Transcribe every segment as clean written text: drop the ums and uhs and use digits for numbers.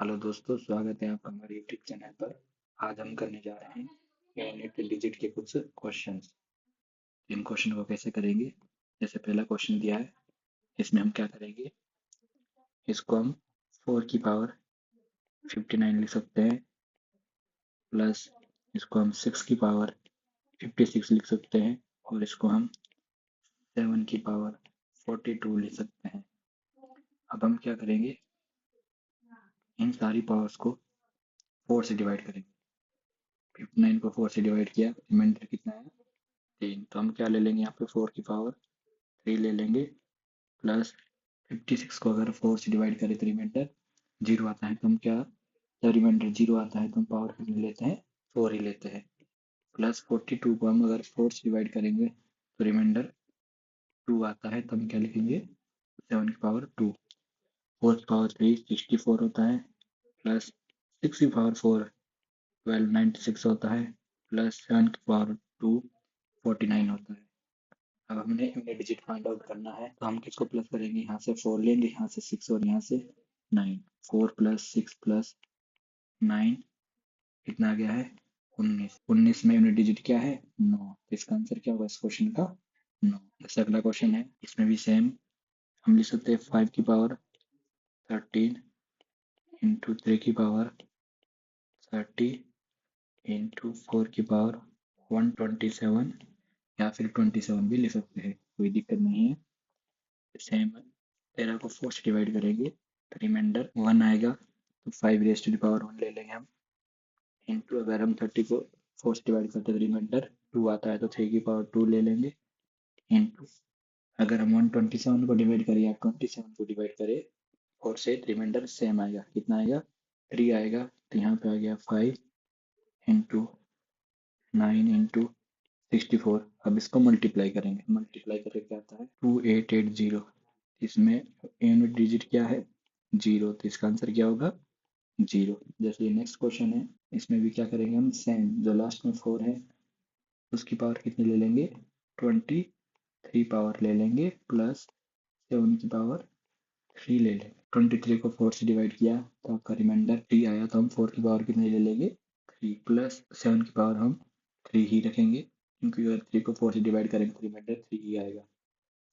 Hello दोस्तों, स्वागत है आपका हमारे यूट्यूब चैनल पर। आज हम करने जा रहे हैं यूनिट डिजिट के कुछ क्वेश्चंस। इन क्वेश्चन को कैसे करेंगे? जैसे पहला क्वेश्चन दिया है, इसमें हम क्या करेंगे? इसको हम 4 की पावर 59 लिख सकते हैं, प्लस इसको हम 6 की पावर 56 लिख सकते हैं, और इसको हम 7 की पावर 42 लिख सकते हैं। अब हम क्या करेंगे? इन सारी पावर्स को 4 से डिवाइड करेंगे। 59 को 4 से डिवाइड किया, रिमाइंडर कितना है? 3। तो हम क्या ले लेंगे? यहाँ पे 4 की पावर 3 ले लेंगे, प्लस 56 को अगर 4 से डिवाइड करें तो रिमाइंडर 0 आता है। तो हम क्या, जब रिमाइंडर 0 आता है तो हम पावर कितनी लेते हैं? 4 ही लेते हैं। प्लस 42 को हम अगर 4 से डिवाइड करेंगे तो रिमाइंडर 2 आता है, तो हम क्या लिखेंगे? 7 की पावर 2। 4 की पावर 3 64 होता है, प्लस 6 की पावर 4 12 96 होता है, प्लस 7 की पावर 2 49 होता है। अब हमने यूनिट डिजिट फाइंड आउट करना है, तो हम किसको प्लस करेंगे? यहाँ से 4 लेंगे, यहाँ से 6 और यहाँ से 9। 4 प्लस 6 प्लस 9 कितना आ गया है? 19। 19 में यूनिट डिजिट क्या है? 9। तो इसका आंसर क्या होगा इस क्वेश्चन का? 9। जैसे अगला क्वेश्चन है, इसमें भी सेम हम लिख सकते हैं 5 की पावर 13 इंटू 3 की पावर 30 इंटू 4 की पावर 127, या फिर 27 भी लिख सकते हैं, कोई दिक्कत नहीं है। सेम 13 को 4 से डिवाइड करेंगे तो रिमाइंडर 1 आएगा, तो 5 रेज टू द पावर 1 ले लेंगे हम। इंटू अगर हम 30 को 4 से डिवाइड करते हैं तो रिमाइंडर 2 आता है, तो 3 की पावर 2 ले लेंगे। इंटू अगर हम 127 को डिवाइड करें या 27 को डिवाइड करें 4 से, तो रिमाइंडर सेम आएगा। कितना आएगा? 3 आएगा। तो यहाँ पे आ गया 5 इंटू 9 इंटू 64। अब इसको मल्टीप्लाई करेंगे, मल्टीप्लाई करके क्या आता है? 2880। इसमें यूनिट डिजिट क्या है? 0। तो इसका आंसर क्या होगा? 0। जैसे ये नेक्स्ट क्वेश्चन है, इसमें भी क्या करेंगे हम? सेम, जो लास्ट में 4 है उसकी पावर कितनी ले लेंगे? 23 पावर ले लेंगे, प्लस 7 की पावर 3 ले लेंगे। 23 को 4 से डिवाइड किया तो आपका रिमाइंडर 3 आया, तो हम 4 की पावर कितनी ले लेंगे? 3, प्लस 7 की पावर हम 3 ही रखेंगे, क्योंकि अगर 3 को 4 से डिवाइड करेंगे तो रिमाइंडर 3 ही आएगा।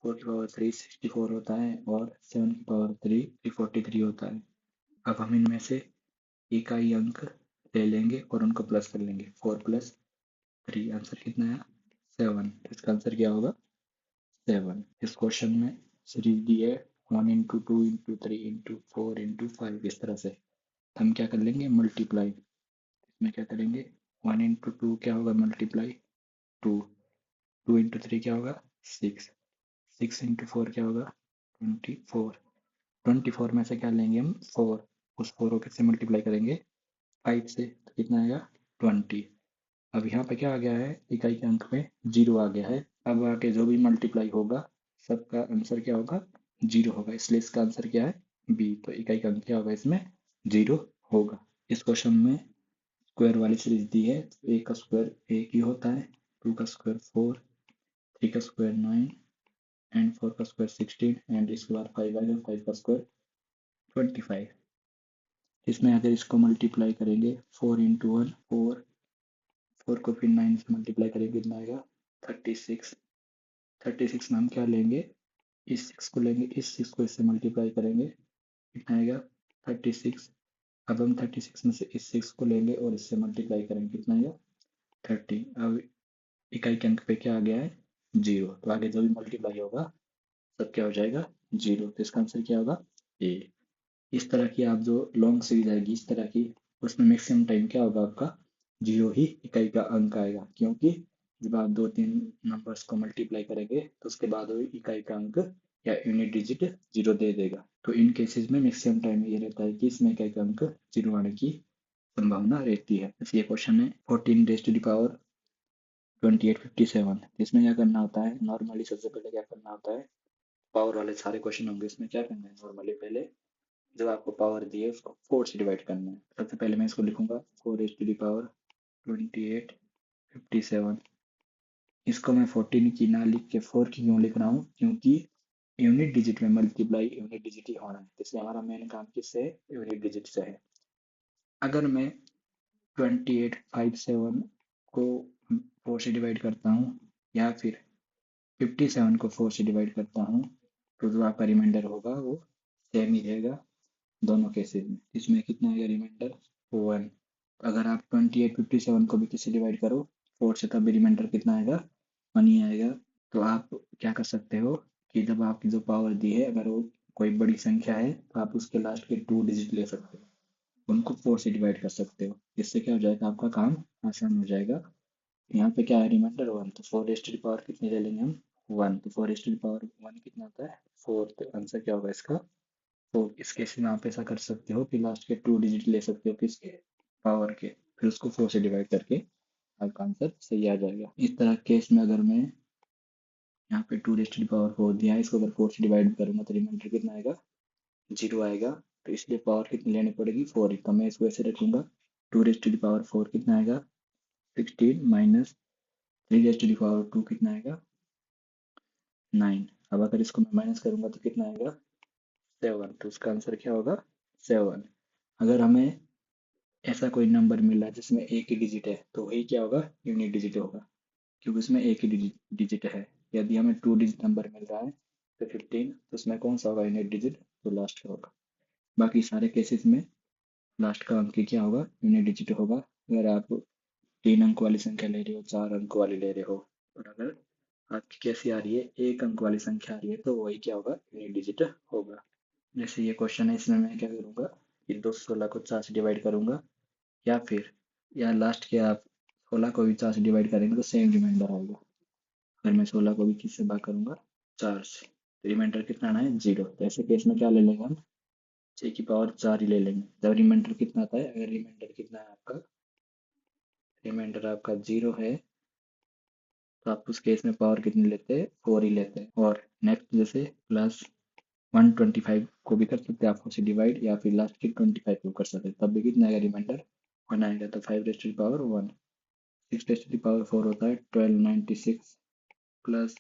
4 की पावर 3 64 होता है, और 7 की पावर 3 343 होता है। अब हम इनमें से इकाई अंक ले लेंगे और उनको प्लस कर लेंगे। 4 प्लस 3, आंसर कितना है? 7। इसका आंसर क्या होगा? 7। इस क्वेश्चन में सीरीज दी है 1 इंटू 2 इंटू 3 इंटू 4 इंटू 5, इस तरह से। हम क्या कर लेंगे? मल्टीप्लाई। इसमें क्या करेंगे? 1 इंटू 2 क्या होगा? मल्टीप्लाई 2। 2 इंटू 3 क्या होगा? 6। 6 इंटू 4 क्या होगा? 24। 24 में से क्या लेंगे हम? 4। उस 4 को किससे मल्टीप्लाई करेंगे? 5 से। तो कितना आएगा? 20। अब यहाँ पे क्या आ गया है? इकाई के अंक में 0 आ गया है। अब आके जो भी मल्टीप्लाई होगा सबका आंसर क्या होगा? 0 होगा, इसलिए इसका आंसर क्या है? बी। तो इकाई का अंक क्या होगा इसमें? 0 होगा। इस क्वेश्चन में स्क्वायर वाली सीरीज दी है। ए का स्क्वायर एक ही होता है, 2 का स्क्वायर 4, 3 का स्क्वायर 9 एंड 4 का स्क्वायर 16, एंड इसके बाद 5 आएगा, 5 का स्क्वायर 25। इसमें अगर इसको मल्टीप्लाई करेंगे 4 इंटू 1 4, 4 को फिर 9 से मल्टीप्लाई करेंगे, कितना आएगा? 36। 36 में हम क्या लेंगे? इस 6 को लेंगे, इस 6 को इससे मल्टीप्लाई करेंगे, कितना आएगा? 36। अब हम 36 में से इस 6 को लेंगे और इससे मल्टीप्लाई करेंगे, कितना आएगा? 30। अब इकाई के अंक पे क्या आ गया है? 0। तो आगे जो भी मल्टीप्लाई होगा सब क्या हो जाएगा? 0। तो इसका आंसर क्या होगा? ए। इस तरह की आप जो लॉन्ग सीरीज आएगी इस तरह की, उसमें मैक्सिमम टाइम क्या होगा आपका? 0 ही इकाई का अंक आएगा, क्योंकि जब आप 2-3 नंबर्स को मल्टीप्लाई करेंगे तो उसके बाद वो इकाई का अंक या यूनिट डिजिट 0 दे देगा। तो इन केसेस में मैक्सिमम टाइम ये रहता है कि इसमें इकाई का अंक 0 आने की संभावना रहती है। ये क्वेश्चन है 14 रेज टू द पावर 2857। इसमें क्या करना होता है? नॉर्मली सबसे पहले क्या करना होता है? पावर वाले सारे क्वेश्चन होंगे, इसमें क्या करना है? नॉर्मली पहले जो आपको पावर दी है उसको 4 से डिवाइड करना है। सबसे पहले मैं इसको लिखूंगा 4 रेज टू द पावर 2857। इसको मैं 14 की ना लिख के 4 की क्यों लिख रहा हूँ? क्योंकि यूनिट डिजिट में मल्टीप्लाई यूनिट डिजिट ही होना है, इसलिए हमारा मेन काम किससे है? यूनिट डिजिट से है। अगर मैं 2857 को 4 से डिवाइड करता हूँ या फिर 57 को 4 से डिवाइड करता हूँ तो जो आपका रिमाइंडर होगा वो सेम ही रहेगा दोनों केसेस में। इसमें कितना आएगा रिमाइंडर 1। अगर आप 2857 को भी किससे डिवाइड करो 4 से तब भी रिमाइंडर कितना आएगा 1 ही आएगा। तो आप क्या कर सकते हो कि जब आपकी जो पावर दी है अगर वो कोई बड़ी संख्या है तो आप उसके लास्ट के 2 डिजिट ले सकते हो, उनको 4 से डिवाइड कर सकते हो। इससे क्या हो जाएगा आपका काम आसान हो जाएगा। यहाँ पे क्या है रिमाइंडर 1 तो 4 रेज़ टू द पावर कितनी ले लेंगे हम 1। तो 4 रेज़ टू द पावर 1 कितना होता है 4। तो आंसर क्या होगा इसका 4। इस केस में आप ऐसा कर सकते हो कि लास्ट के 2 डिजिट ले सकते हो किसके पावर के, फिर उसको 4 से डिवाइड करके आपका आंसर सही आ जाएगा। इस तरह केस में अगर मैं यहाँ पे 2 रेज़ टू द पावर 4 दिया है, इसको अगर 4 से डिवाइड करूंगा तो रिमाइंडर कितना आएगा 0 आएगा। तो इसलिए पावर कितनी लेनी पड़ेगी 4 ही। तो मैं इसको ऐसे रखूंगा 2 रेज़ टू द पावर 4 कितना आएगा 16 minus 3 raise to the power 2 कितना आएगा 9। अब अगर इसको मैं माइनस करूंगा तो कितना आएगा 7। तो उसका आंसर क्या होगा 7। अगर हमें ऐसा कोई नंबर मिल रहा है जिसमें एक ही डिजिट है तो वही क्या होगा यूनिट डिजिट होगा, क्योंकि उसमें एक ही डिजिट है। यदि हमें 2 डिजिट नंबर मिल रहा है तो 15, तो उसमें कौन सा होगा यूनिट डिजिट तो लास्ट का होगा। बाकी सारे केसेस में लास्ट का अंक ही क्या होगा यूनिट डिजिट होगा। अगर आप 3 अंक वाली संख्या ले रहे हो 4 अंक वाली ले रहे हो, और अगर आपकी कैसी आ रही है 1 अंक वाली संख्या आ रही है तो वही क्या होगा यूनिट डिजिट होगा। जैसे ये क्वेश्चन है इसमें मैं क्या करूँगा कि 216 को 4 से डिवाइड करूँगा या फिर या लास्ट के आप 16 को भी 4 से डिवाइड करेंगे तो सेम रिमाइंडर आएगा। अगर मैं 16 को भी किससे भाग करूँगा 4 से तो रिमाइंडर कितना आना है 0। तो ऐसे केस में क्या ले लेंगे हम 6 की पावर 4 ही ले लेंगे। जब रिमाइंडर कितना आता है, अगर रिमाइंडर कितना है आपका रिमाइंडर आपका 0 है तो आप उस केस में पावर कितनी लेते हैं 4 ही लेते हैं। और नेक्स्ट जैसे प्लस 125 को भी कर सकते हैं आप 4 से डिवाइड या फिर लास्ट के 25 को कर सकते हैं, तब भी कितना आएगा रिमाइंडर 1 आएगा। तो 5 raise to the power 1, 6 raise to the power 4 होता है 1296 प्लस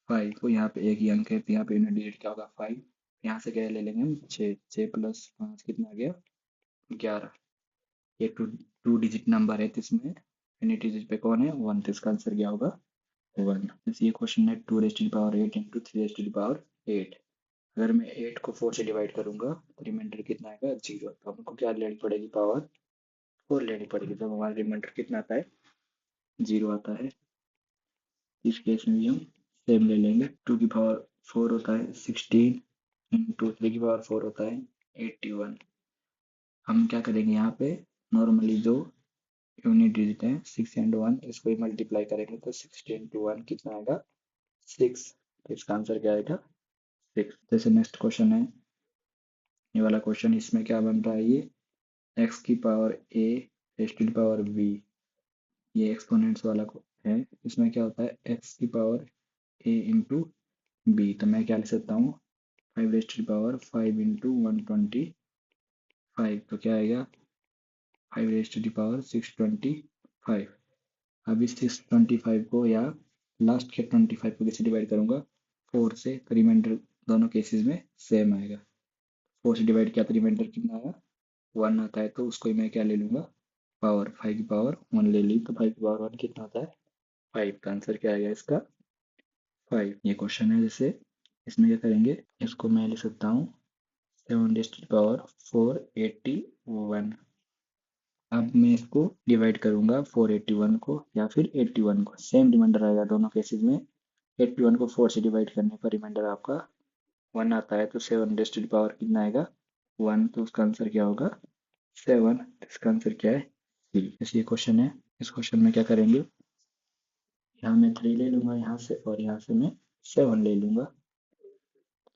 5। तो यहाँ पे एक ही अंक है तो यहाँ पे यूनिट डिजिट क्या होगा 5। यहाँ से क्या ले लेंगे हम 6, 6 प्लस 5 कितना आ गया 11। ये टू डिजिट नंबर है तो इसमें यूनिट डिजिट पे कौन है 1, तो इसका आंसर क्या होगा 1। जैसे ये क्वेश्चन है 2 raise to the power 8 into 3 raise to the power 8। अगर मैं 8 को 4 से डिवाइड करूंगा तो रिमाइंडर कितना आएगा 0। तो हमको क्या लेनी पड़ेगी पावर 4 लेनी पड़ेगी। जब हमारा रिमाइंडर कितना आता है 0 आता है। इस केस में भी हम सेम ले लेंगे। 2 की पावर 4 होता है 16 इंटू 3 की पावर 4 होता है 81। हम क्या करेंगे यहाँ पे नॉर्मली जो यूनिट डिजिट है 6 एंड 1 इसको ही मल्टीप्लाई करेंगे तो 16 इंटू 1 कितना आएगा 6। तो इसका आंसर क्या आएगा 6। जैसे नेक्स्ट क्वेश्चन है ये वाला क्वेश्चन, इसमें क्या बन रहा है ये एक्स की power a raise to the power b, ये एक्सपोनेंट्स वाला है। इसमें क्या होता है एक्स की पावर ए इंटू बी, तो मैं क्या लिख सकता हूँ 5 raise to the power 5 into 125। तो क्या आएगा 5 रेज़ टू द पावर 625। अब इस 625 को या लास्ट के 25 को किससे डिवाइड करूंगा 4 से, तो रिमाइंडर दोनों केसेस में सेम आएगा। 4 से डिवाइड किया तो रिमाइंडर कितना आया 1 आता है। तो उसको ही मैं क्या ले लूंगा पावर 5 की पावर 1 ले ली, तो 5 की पावर 1 कितना आता है 5। का आंसर क्या आएगा इसका 5। ये क्वेश्चन है जैसे इसमें क्या करेंगे इसको मैं लिख सकता हूँ 7 रेज़ टू द पावर 481। अब मैं इसको डिवाइड करूंगा 481 को या फिर 81 को, सेम रिमाइंडर आएगा दोनों केसेस में। 81 को 4 से डिवाइड करने पर रिमाइंडर आपका 1 आता है। तो 7 रेज़ टू द पावर कितना आएगा 1, तो उसका आंसर क्या होगा 7। इसका आंसर क्या है सी। जैसे ये क्वेश्चन है इस क्वेश्चन में क्या करेंगे यहाँ मैं 3 ले लूंगा यहाँ से और यहाँ से मैं 7 ले लूंगा।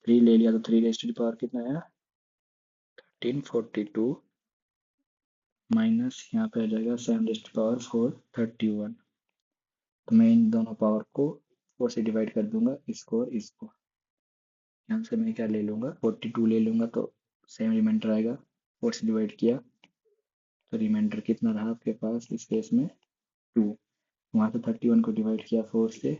3 ले लिया तो 3 रेज़ टू द पावर कितना आया 1342 माइनस यहाँ पे आ जाएगा 7 रेज़ टू द पावर 431। तो मैं इन दोनों पावर को 4 से डिवाइड कर दूंगा इसको और इसको। यहाँ से मैं क्या ले लूंगा 42 ले लूंगा तो सेम रिमाइंडर आएगा। 4 से डिवाइड किया तो रिमाइंडर कितना रहा आपके पास इस केस में 2। वहाँ से 31 को डिवाइड किया 4 से,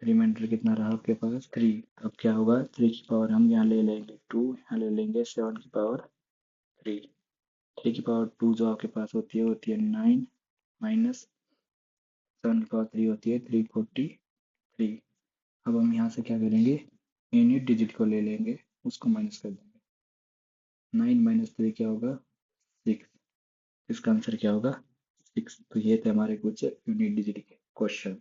रिमाइंडर कितना रहा आपके पास 3। अब क्या होगा 3 की पावर हम यहाँ ले लेंगे 2, यहाँ ले लेंगे 7 की पावर 3। 3 की पावर 2 जो आपके पास होती है 9 माइनस 7 की पावर 3 होती है 343। अब हम यहाँ से क्या करेंगे, यूनिट डिजिट को ले लेंगे, उसको माइनस कर देंगे। 9 माइनस 3 क्या होगा 6। इसका आंसर क्या होगा 6। तो ये थे हमारे कुछ यूनिट डिजिट के क्वेश्चन।